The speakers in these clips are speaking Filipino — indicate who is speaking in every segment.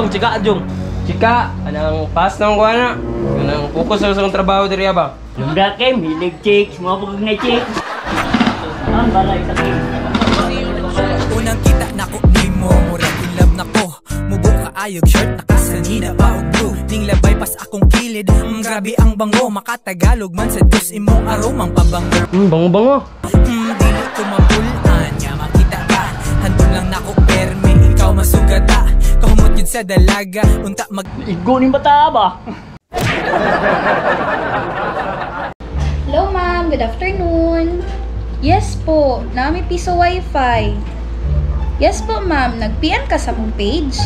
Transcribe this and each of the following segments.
Speaker 1: Jong, chika, Jong. Chika, anang pass ng kuha na. Anang focus sa trabaho diri ba?
Speaker 2: Yung dakim, hilig chicks, mga pagod na chicks. Ang balay sa kim.
Speaker 3: Unang kita na ko ni mo, murag in love na ko. Mubo ka ayog, shirt nakasanina pa og blue. Ding labay pas akong kilid, grabe ang bango. Makatagalog man sa Diyos imong aromang pabango.
Speaker 1: Bango-bango.
Speaker 3: Dili ko mabulan, nya makita ka. Handol lang na ko permi, ikaw masugata. Kahumot yun sa dalaga, unta mag...
Speaker 2: Igo ni bata ba?
Speaker 4: Hello ma'am, good afternoon. Yes po, nami piso wifi. Yes po ma'am, nag-PM ka sa mong page?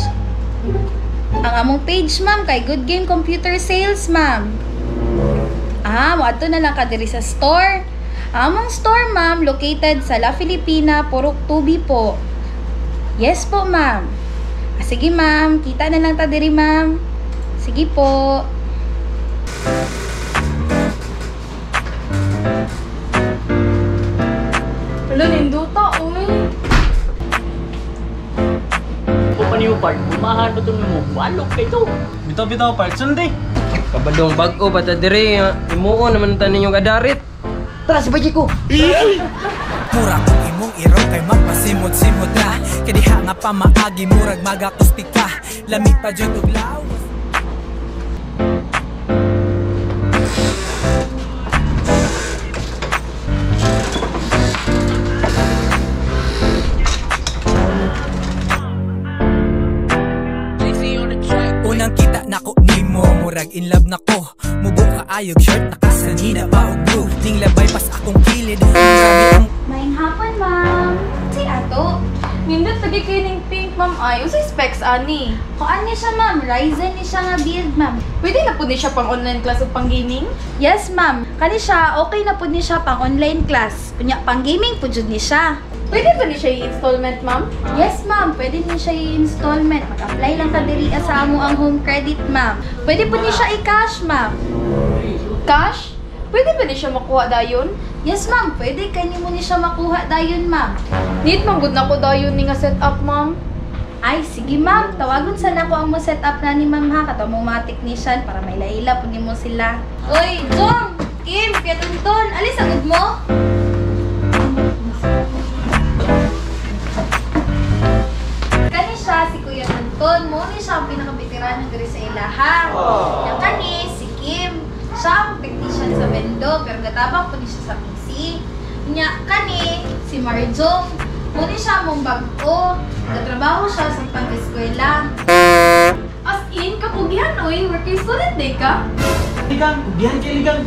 Speaker 4: Ang among page ma'am kay Good Game Computer Sales ma'am. Ato na lang ka diri sa store. Among store ma'am located sa La Filipina, Purok 2B po. Yes po ma'am. Sige ma'am, kita na lang ta diri ma'am. Sige po.
Speaker 5: Wala, ninduta, uy.
Speaker 2: Kung pa niyo part, bumahan ba itong mo? Walok kayo.
Speaker 1: Bitaw-bitaw part Sunday. Kabadong bag-o pata diri. Imuon naman ta ninyo kadarit. Tara si Baji ko.
Speaker 3: Mura kong imong iro kay magpasimot-simot na. Kadiha nga pa maagi murag magakustik ka. Lamit pa dyan og lawas. Unang kita na ko ni mo, murag in love na ko. Mubo ka ayog, shirt nakasanina pa og blue. Ding labay pas akong kilid, grabe ang...
Speaker 4: Maing hapon ma'am. Si ato.
Speaker 5: Nindot lagi kayo ng pink, ma'am. Ay, usay specs, ani.
Speaker 4: Kuan ni siya ma'am, Ryzen ni siya nga build ma'am.
Speaker 5: Pwede na po ni siya pang online class o pang gaming?
Speaker 4: Yes ma'am, kani siya okay na pud ni siya pang online class. Kunya pang gaming pud jud ni siya.
Speaker 5: Pwede ba ni siya i-installment, ma'am?
Speaker 4: Yes ma'am, pwede ni siya i-installment. Mag-apply lang ka diri sa amo ang home credit ma'am. Pwede pud ni siya i-cash ma'am.
Speaker 5: Cash? Pwede ba ni siya makuha dayon?
Speaker 4: Yes ma'am, pwede kay nimo ni siya makuha dayon ma'am.
Speaker 5: Need man gud na ko dayon ni nga setup, ma'am.
Speaker 4: Ay, sige ma'am, tawagon sana ko ang mo set up na ni ma'am ha, kato mo mga technician para may laila pud nimo sila. Oy, Jong, Kim, kaya tunton, alis agad mo? Kani siya si Kuya Tunton, mo ni siya ang pinaka-veteran ng diri sa ilaha. Yang kani si Kim, siya ang technician sa Bendo, pero gatabang po ni siya sa PC. Nya kani si Marjong, mo ni siya mong bag-o, nagtrabaho siya sa pag-eskwela.
Speaker 5: As in, kapugihan, oy. Working student day ka?
Speaker 1: Ligang, biyan kay ligang.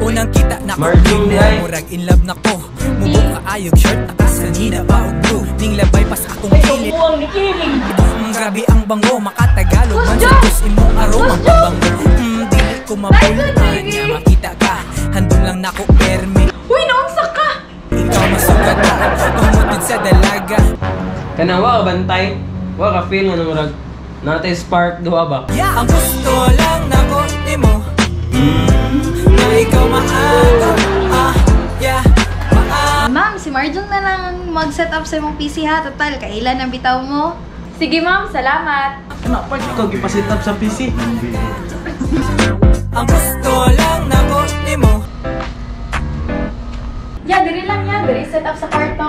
Speaker 3: Unang kita na ko
Speaker 1: Marjong
Speaker 3: ni
Speaker 1: ay.
Speaker 3: mo, murag in love na ko. Mubo ka ayog, shirt nakasanina pa og blue. Ding labay pas akong
Speaker 2: Ay,
Speaker 3: kilid,
Speaker 2: kumuang ni Kiling.
Speaker 3: grabe ang bango. Makatagalog man sa Diyos imong aromang pabango. Dili ko mabulan, nya makita ka. Handol lang na ko permi,
Speaker 5: Uy, naunsa ka!
Speaker 3: ikaw masugata. Kahumot yun sa dalaga.
Speaker 1: Kanawa ka bantay. Wa ka feel nga murag natay spark duha ba?
Speaker 3: Yeah, ang gusto lang na ko mo, na ikaw maaga. Yeah, maaga.
Speaker 4: Ma'am, si Marjong na lang mag-set up sa imong PC ha, total, kailan ang bitaw mo?
Speaker 5: Sige, ma'am. Salamat.
Speaker 1: Ano pa ikaw gipasit up sa PC?
Speaker 3: Ang gusto lang na ko mo.
Speaker 5: Ya, diri lang ya. Diri set up sa kwarto.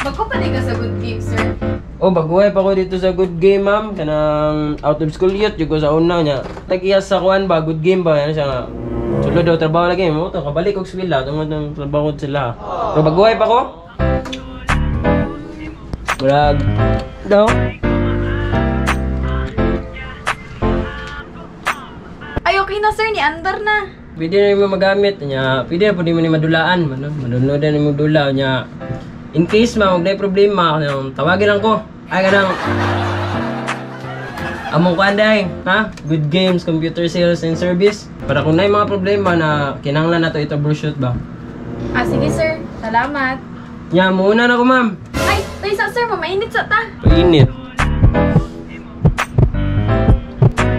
Speaker 5: Bago pa di ka sa good game, sir.
Speaker 1: Oh, baguhay pa ko dito sa Good Game, ma'am. Kanang out of school youth, yung ko sa una niya. Tag-iyas sa kuan ba, Good Game ba? Yan siya nga. Sulod daw, trabaho lagi. Mo to, kabalik ko sila. Tungod ng trabaho ko sila. Pero baguhay pa ko. Murag. Daw.
Speaker 5: Ay, okay na, sir. Ni andar na.
Speaker 1: Pwede na yung magamit niya. Pwede na po di mo ni madulaan. Madunod na ni mo dula niya. In case ma, huwag na yung problema. Tawagin lang ko. Ay, kanang. Among kuanday, ha? Good Games, Computer Sales and Service. Para kung na yung mga problema na kinanglan na to troubleshoot ba?
Speaker 5: Ah, sige, sir. Salamat.
Speaker 1: Nya, muna na ko, ma'am.
Speaker 5: Ay, tayo sa sir. Mamainit sa ta.
Speaker 1: Painit.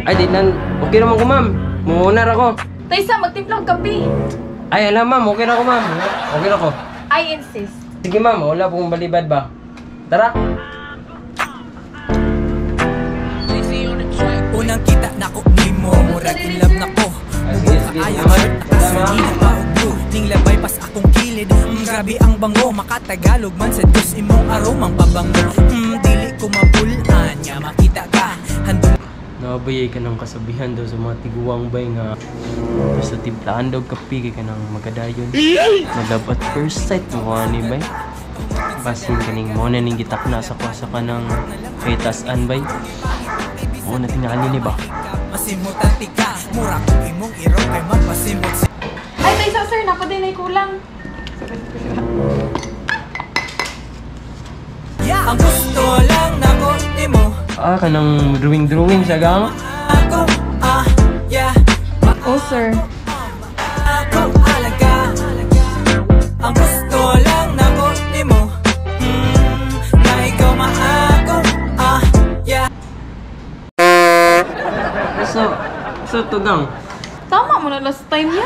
Speaker 1: Ay, di nan. Okay naman ko, ma'am. Muna na ko.
Speaker 5: Tayo sa magtimplang kape.
Speaker 1: Ay, alam, ma'am. Okay na ko, ma'am. Okay na ko.
Speaker 5: I insist.
Speaker 1: Sige, ma'am. Wala pong balibad ba? Tara!
Speaker 3: Unang kita nako nimo, murag in love nako. Mubo ka ayaw shirt, nakasanina pa og blue. Ning labay pas akong kilid, grabe ang bango. Makatagalog man sa Diyos imong aromang pabango. Dili ko mapulaan, nya makita ka. Handong
Speaker 1: Nabayay ka ng kasabihan daw sa mga tiguang bay nga sa timplaan daw kapi ka ng magadayon. Nalab at first sight mo ni bay. Basin kaning mo na ning gitak na sa kwasa ka ng kaytasan bay. Mo na tingali ni ba?
Speaker 3: masimutan tika, mura ko imong iro kay magpasimot.
Speaker 5: Ay, tayo sa sir, napaday na kulang.
Speaker 3: Ang gusto lang nako nimo.
Speaker 1: Kanang drawing siya gang.
Speaker 3: Ako, yeah.
Speaker 5: Oh, sir.
Speaker 3: Ako alaga. Ang gusto lang nako nimo. Na ikaw maako, yeah.
Speaker 1: So to gang.
Speaker 5: Tama mo na last time ya.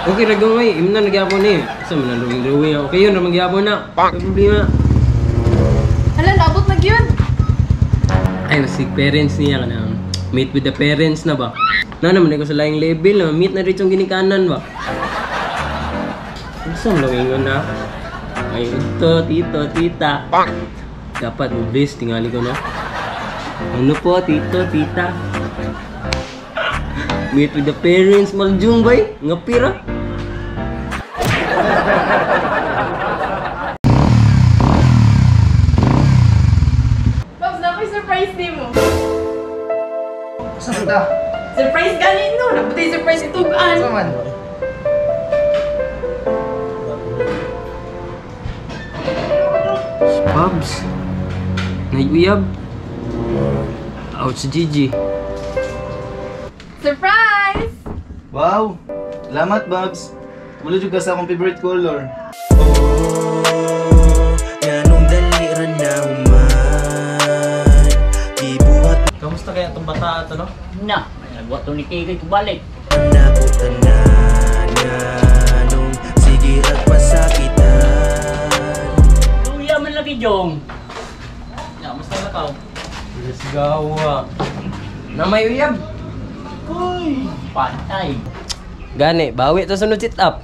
Speaker 1: Okay ra gang way, imo na nagyapon ni. So man drawing. Okay yun ra magyapon na. Problema.
Speaker 5: Hala, naabot na yun.
Speaker 1: Ay, si parents niya ka na meet with the parents na ba? Na naman ko sa laing level na meet na rin yung ginikanan ba? Gusto mo lawingon na? Ay, ito, tito, tita. Dapat mo please, tingali ko na. Ano po, tito, tita? Meet with the parents, maljung bay? Ngapira?
Speaker 5: Babs, na ako'y surprise din mo.
Speaker 6: Saan ta?
Speaker 5: Surprise ganin no. Napatay surprise itugaan.
Speaker 6: Saan man?
Speaker 1: Babs. Nag-uyab. Out si Gigi.
Speaker 5: Surprise!
Speaker 6: Wow! Salamat, Babs. Wala juga sa akong favorite color.
Speaker 3: Yanong daliran na human. Ibuhat
Speaker 1: Kamusta kaya itong bata ito, no?
Speaker 2: Na, nagbuhat to ni Kikay kubalik.
Speaker 3: na ko tanan. Yanong sigirat masakitan.
Speaker 2: Luya man lagi, Jong. Ya, musta na ka?
Speaker 1: Let's go. Na may uyab.
Speaker 2: Uy, patay.
Speaker 1: Gani, bawi to sunod sit up.